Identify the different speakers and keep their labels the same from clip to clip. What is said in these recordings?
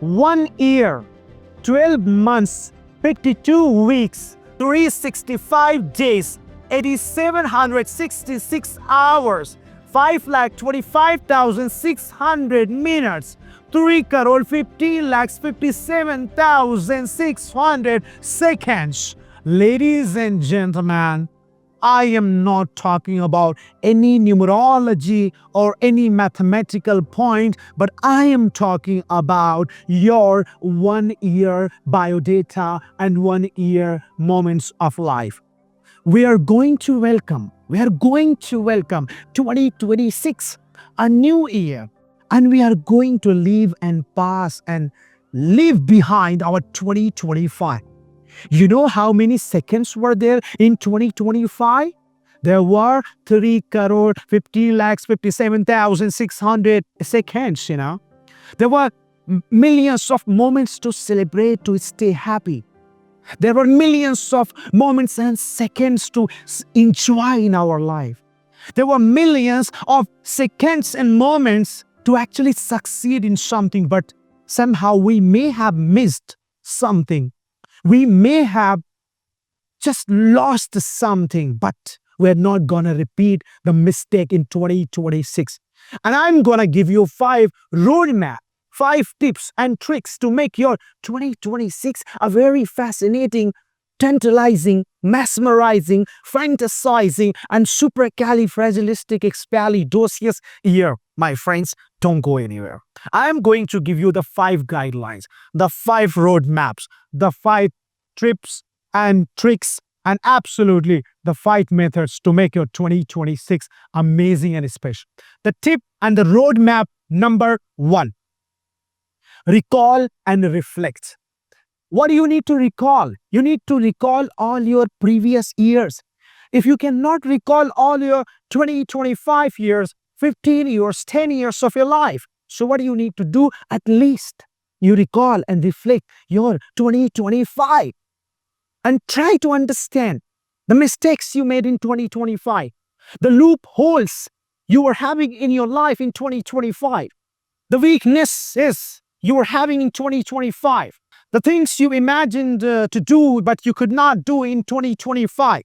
Speaker 1: 1 year, 12 months, 52 weeks, 365 days, 8,766 hours, 5,25,600 minutes, 3,50,57,600 seconds. Ladies and gentlemen, I am not talking about any numerology or any mathematical point, but I am talking about your 1 year biodata and 1 year moments of life. We are going to welcome 2026, a new year, and we are going to live and pass and leave behind our 2025. You know how many seconds were there in 2025? There were 3,50,57,600 seconds, There were millions of moments to celebrate, to stay happy. There were millions of moments and seconds to enjoy in our life. There were millions of seconds and moments to actually succeed in something, but somehow we may have missed something. We may have just lost something, but we're not going to repeat the mistake in 2026. And I'm going to give you 5 roadmap, 5 tips and tricks to make your 2026 a very fascinating, tantalizing, mesmerizing, fantasizing, and supercalifragilisticexpialidocious year. My friends, don't go anywhere. I'm going to give you the 5 guidelines, the 5 roadmaps, the 5 tips and tricks, and absolutely the 5 methods to make your 2026 amazing and special. The tip and the roadmap number 1. Recall and reflect. What do you need to recall? You need to recall all your previous years. If you cannot recall all your 2025 years, 15 years, 10 years of your life, so what do you need to do? At least you recall and reflect your 2025 and try to understand the mistakes you made in 2025, the loopholes you were having in your life in 2025, the weaknesses you were having in 2025, the things you imagined to do but you could not do in 2025,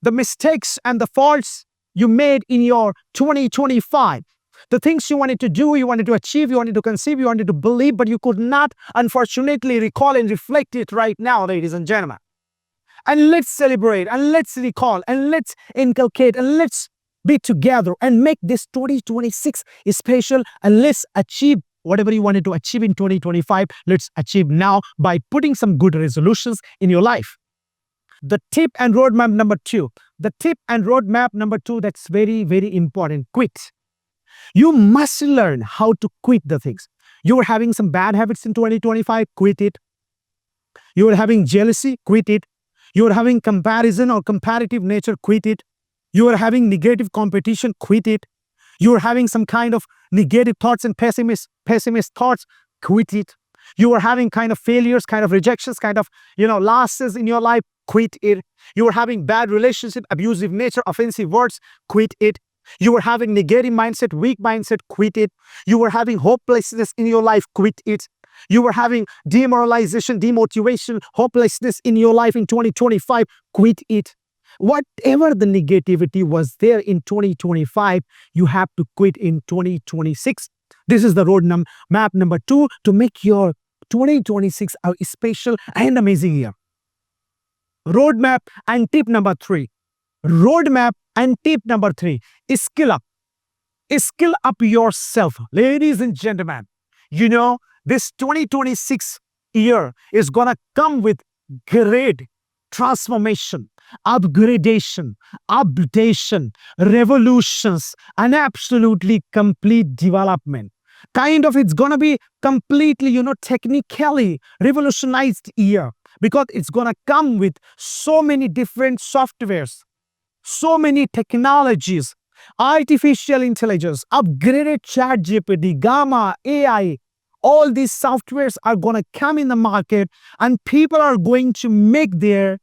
Speaker 1: the mistakes and the faults you made in your 2025, the things you wanted to do, you wanted to achieve, you wanted to conceive, you wanted to believe, but you could not, unfortunately, recall and reflect it right now, ladies and gentlemen. And let's celebrate, and let's recall, and let's inculcate, and let's be together and make this 2026 special, and let's achieve whatever you wanted to achieve in 2025. Let's achieve now by putting some good resolutions in your life. The tip and roadmap number 2. The tip and roadmap number 2, that's very, very important. Quit. You must learn how to quit the things. You were having some bad habits in 2025, quit it. You were having jealousy, quit it. You were having comparison or comparative nature, quit it. You were having negative competition, quit it. You were having some kind of negative thoughts and pessimist thoughts, quit it. You were having kind of failures, kind of rejections, kind of, losses in your life, quit it. You were having bad relationship, abusive nature, offensive words, quit it. You were having negative mindset, weak mindset, quit it. You were having hopelessness in your life, quit it. You were having demoralization, demotivation, hopelessness in your life in 2025, quit it. Whatever the negativity was there in 2025, you have to quit in 2026. This is the roadmap number 2 to make your 2026 a special and amazing year. Roadmap and tip number 3. Roadmap and tip number 3 is skill up. Skill up yourself. Ladies and gentlemen, this 2026 year is going to come with great transformation, upgradation, updation, revolutions, and absolutely complete development. It's going to be completely, technically revolutionized year, because it's going to come with so many different softwares, so many technologies, artificial intelligence, upgraded ChatGPT, Gamma, AI. All these softwares are going to come in the market, and people are going to make their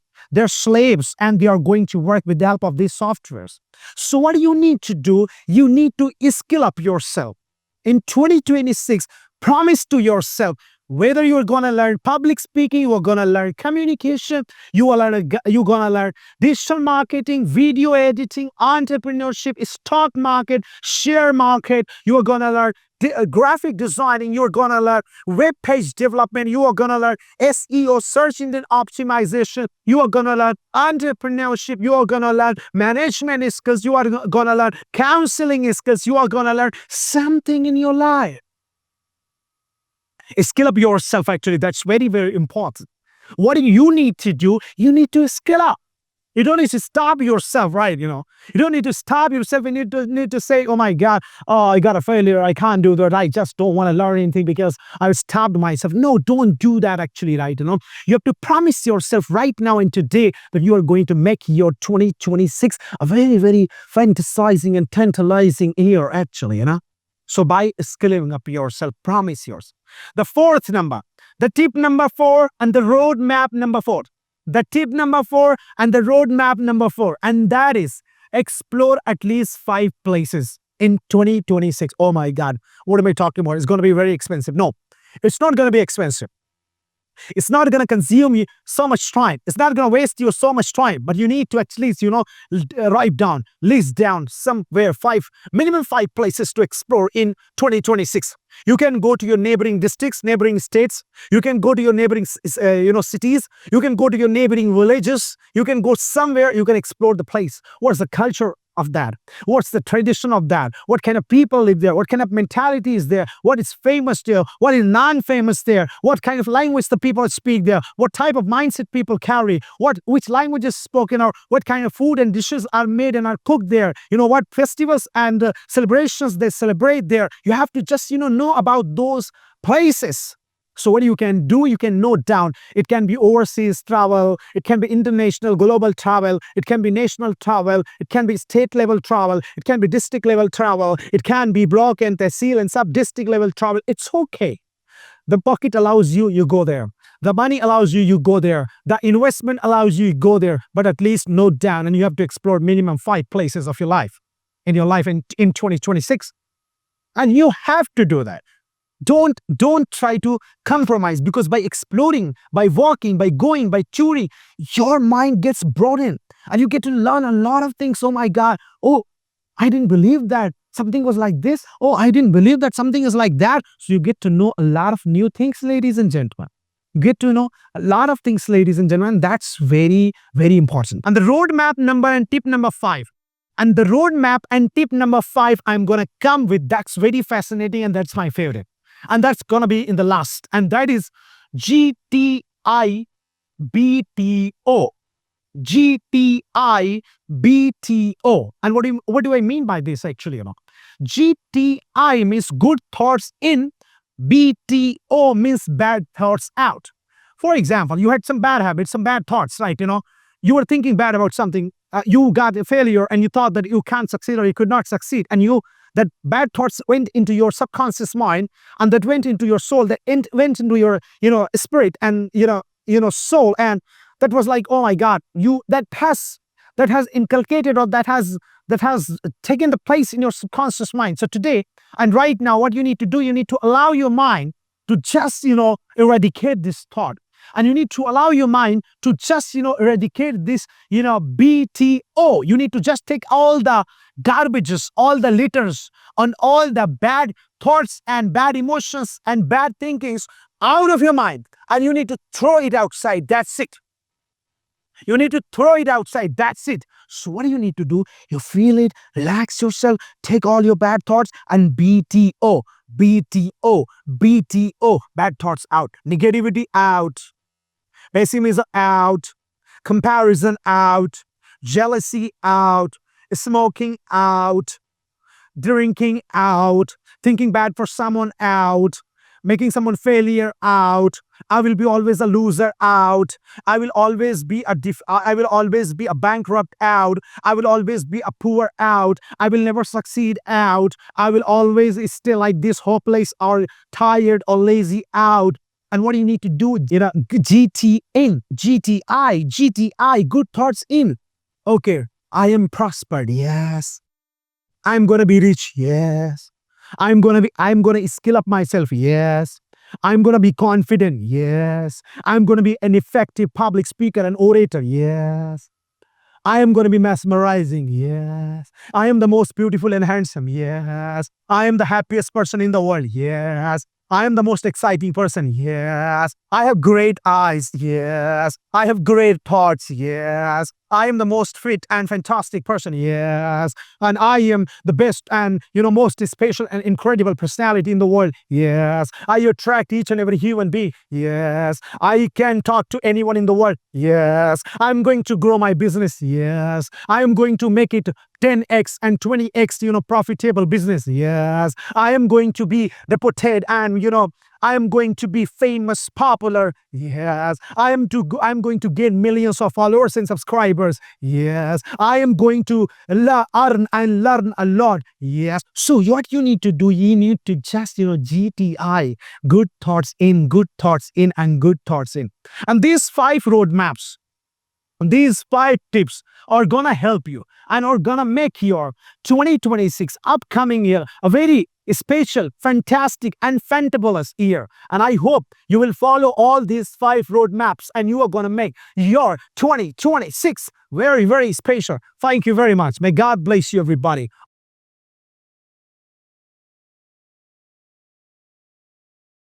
Speaker 1: slaves, and they are going to work with the help of these softwares. So what do you need to do? You need to skill up yourself. In 2026, Promise to yourself, whether you're gonna learn public speaking, you're gonna learn communication, you're gonna learn digital marketing, video editing, entrepreneurship, stock market, share market, you're gonna learn graphic designing, you're gonna learn web page development, you are gonna learn SEO, search engine optimization, you are gonna learn entrepreneurship, you are gonna learn management skills, you are gonna learn counseling skills, you are gonna learn something in your life. Skill up yourself, actually. That's very, very important. What do you need to do? You need to skill up. You don't need to stop yourself, right? You don't need to stop yourself and you don't need to say, oh my God, oh, I got a failure. I can't do that. I just don't want to learn anything because I've stopped myself. No, don't do that, actually, right? You have to promise yourself right now and today that you are going to make your 2026 a very, very fantasizing and tantalizing year, actually, So by skilling up yourself, promise yourself. The fourth number, the tip number 4 and the roadmap number 4. The tip number 4 and the roadmap number 4. And that is explore at least 5 places in 2026. Oh my God, what am I talking about? It's going to be very expensive. No, it's not going to be expensive. It's not going to consume you so much time. It's not going to waste you so much time. But you need to at least, list down somewhere minimum 5 places to explore in 2026. You can go to your neighboring districts, neighboring states. You can go to your neighboring, cities. You can go to your neighboring villages. You can go somewhere. You can explore the place. What's the culture of that? What's the tradition of that? What kind of people live there? What kind of mentality is there? What is famous there? What is non-famous there? What kind of language the people speak there? What type of mindset people carry? Which languages spoken, or what kind of food and dishes are made and are cooked there? What festivals and celebrations they celebrate there. You have to just know about those places. So what you can do, you can note down. It can be overseas travel, it can be international, global travel, it can be national travel, it can be state level travel, it can be district level travel, it can be block and tehsil and sub-district level travel. It's okay. The pocket allows you, you go there. The money allows you, you go there. The investment allows you, you go there. But at least note down, and you have to explore minimum 5 places of your life, in 2026. And you have to do that. Don't try to compromise, because by exploring, by walking, by going, by touring, your mind gets broadened and you get to learn a lot of things. Oh my God. Oh, I didn't believe that something was like this. Oh, I didn't believe that something is like that. So you get to know a lot of new things, ladies and gentlemen. You get to know a lot of things, ladies and gentlemen. That's very, very important. And the roadmap number and tip number 5. And the roadmap and tip number 5, I'm going to come with. That's very fascinating and that's my favorite. And that's going to be in the last. And that is GTI BTO. GTI BTO. And what do I mean by this, actually? GTI means good thoughts in. BTO means bad thoughts out. For example, you had some bad habits, some bad thoughts, right? You were thinking bad about something. You got a failure and you thought that you can't succeed or you could not succeed. And that bad thoughts went into your subconscious mind, and that went into your soul, that went into your, spirit and, soul. And that was like, oh my God, that has inculcated, or that has taken the place in your subconscious mind. So today and right now, what you need to do, you need to allow your mind to just, eradicate this thought. And you need to allow your mind to just, eradicate this, BTO. You need to just take all the garbages, all the litters, on all the bad thoughts and bad emotions and bad thinkings out of your mind. And you need to throw it outside. That's it. You need to throw it outside. That's it. So what do you need to do? You feel it, relax yourself, take all your bad thoughts and BTO, BTO, BTO. Bad thoughts out. Negativity out. Pessimism out. Comparison out. Jealousy out. Smoking out. Drinking out. Thinking bad for someone out. Making someone failure out. I will be always a loser out. I will always be a bankrupt out. I will always be a poor out. I will never succeed out. I will always stay like this, hopeless or tired or lazy out. And what do you need to do? GTI, good thoughts in. Okay, I am prospered. Yes. I'm going to be rich. Yes. I'm gonna skill up myself. Yes. I'm gonna be confident. Yes. I'm gonna be an effective public speaker and orator. Yes. I am going to be mesmerizing. Yes. I am the most beautiful and handsome. Yes. I am the happiest person in the world. Yes. I am the most exciting person. Yes. I have great eyes. Yes. I have great thoughts. Yes. I am the most fit and fantastic person. Yes. And I am the best and, most special and incredible personality in the world. Yes. I attract each and every human being. Yes. I can talk to anyone in the world. Yes. I'm going to grow my business. Yes. I am going to make it 10x and 20x, profitable business. Yes. I am going to be reputed and, I am going to be famous, popular. Yes. I'm going to gain millions of followers and subscribers. Yes. I am going to earn and learn a lot. Yes. So what you need to do, you need to just, GTI, good thoughts in, good thoughts in, and good thoughts in. And these 5 roadmaps, these 5 tips are gonna help you and are gonna make your 2026 upcoming year a very special, fantastic, and fantabulous year. And I hope you will follow all these 5 roadmaps and you are gonna make your 2026 very, very special. Thank you very much. May God bless you, everybody.